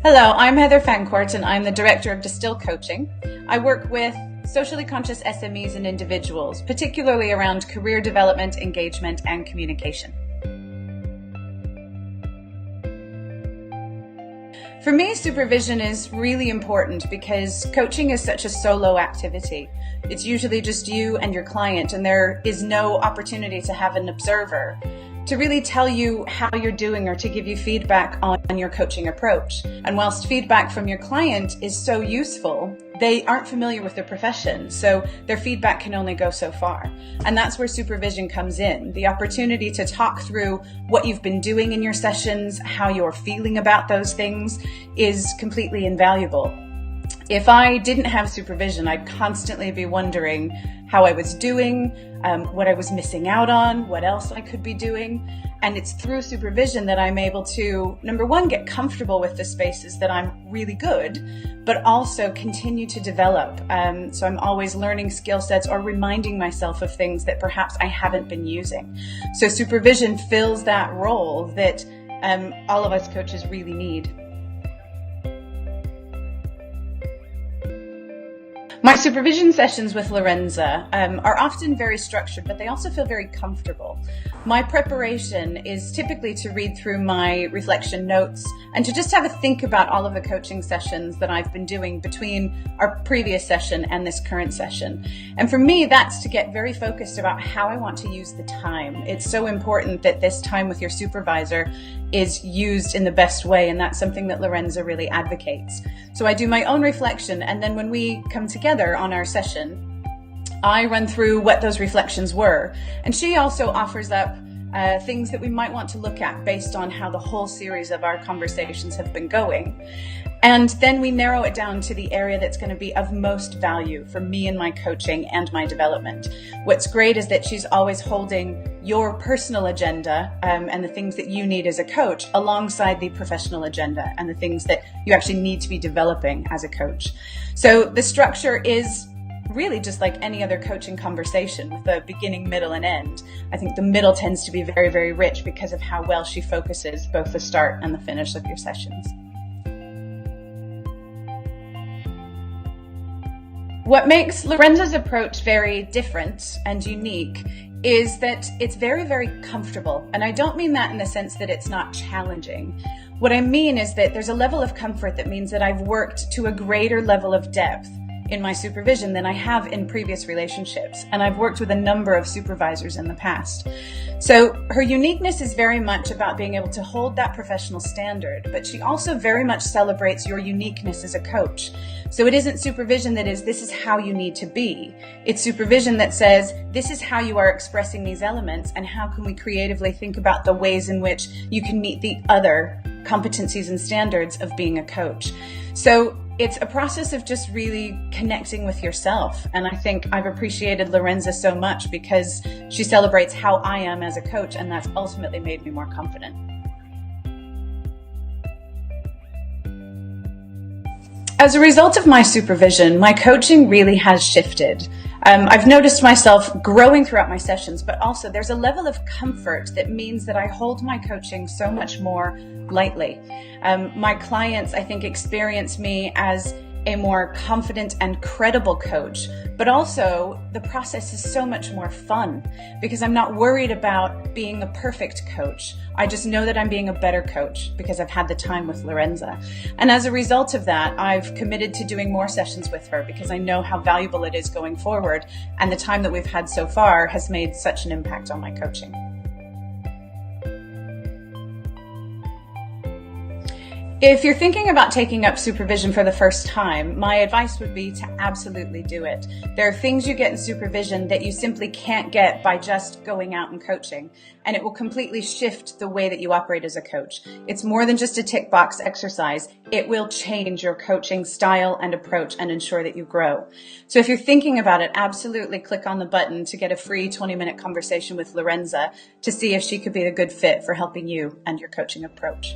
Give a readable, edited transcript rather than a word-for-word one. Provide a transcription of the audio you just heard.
Hello, I'm Heather Fancourt and I'm the Director of Distil Coaching. I work with socially conscious SMEs and individuals, particularly around career development, engagement, and communication. For me, supervision is really important because coaching is such a solo activity. It's usually just you and your client, and there is no opportunity to have an observer to really tell you how you're doing or to give you feedback on your coaching approach. And whilst feedback from your client is so useful, they aren't familiar with the profession, so their feedback can only go so far. And that's where supervision comes in. The opportunity to talk through what you've been doing in your sessions, how you're feeling about those things is completely invaluable. If I didn't have supervision, I'd constantly be wondering how I was doing, what I was missing out on, what else I could be doing. And it's through supervision that I'm able to, number one, get comfortable with the spaces that I'm really good, but also continue to develop. So I'm always learning skill sets or reminding myself of things that perhaps I haven't been using. So supervision fills that role that all of us coaches really need. My supervision sessions with Lorenza are often very structured, but they also feel very comfortable. My preparation is typically to read through my reflection notes and to just have a think about all of the coaching sessions that I've been doing between our previous session and this current session. And for me, that's to get very focused about how I want to use the time. It's so important that this time with your supervisor is used in the best way, and that's something that Lorenza really advocates. So I do my own reflection, and then when we come together on our session, I run through what those reflections were. And she also offers up things that we might want to look at based on how the whole series of our conversations have been going. And then we narrow it down to the area that's going to be of most value for me and my coaching and my development. What's great is that she's always holding your personal agenda and the things that you need as a coach alongside the professional agenda and the things that you actually need to be developing as a coach. So the structure is really just like any other coaching conversation with a beginning, middle, and end. I think the middle tends to be very, very rich because of how well she focuses both the start and the finish of your sessions. What makes Lorenza's approach very different and unique is that it's very, very comfortable. And I don't mean that in the sense that it's not challenging. What I mean is that there's a level of comfort that means that I've worked to a greater level of depth in my supervision than I have in previous relationships. And I've worked with a number of supervisors in the past. So her uniqueness is very much about being able to hold that professional standard, but she also very much celebrates your uniqueness as a coach. So it isn't supervision that is, this is how you need to be. It's supervision that says, this is how you are expressing these elements, and how can we creatively think about the ways in which you can meet the other competencies and standards of being a coach. So it's a process of just really connecting with yourself. And I think I've appreciated Lorenza so much because she celebrates how I am as a coach, and that's ultimately made me more confident. As a result of my supervision, my coaching really has shifted. I've noticed myself growing throughout my sessions, but also there's a level of comfort that means that I hold my coaching so much more lightly. My clients, I think, experience me as a more confident and credible coach, but also the process is so much more fun because I'm not worried about being a perfect coach. I just know that I'm being a better coach because I've had the time with Lorenza. And as a result of that, I've committed to doing more sessions with her because I know how valuable it is going forward, and the time that we've had so far has made such an impact on my coaching. If you're thinking about taking up supervision for the first time, my advice would be to absolutely do it. There are things you get in supervision that you simply can't get by just going out and coaching, and it will completely shift the way that you operate as a coach. It's more than just a tick box exercise. It will change your coaching style and approach and ensure that you grow. So if you're thinking about it, absolutely click on the button to get a free 20-minute conversation with Lorenza to see if she could be a good fit for helping you and your coaching approach.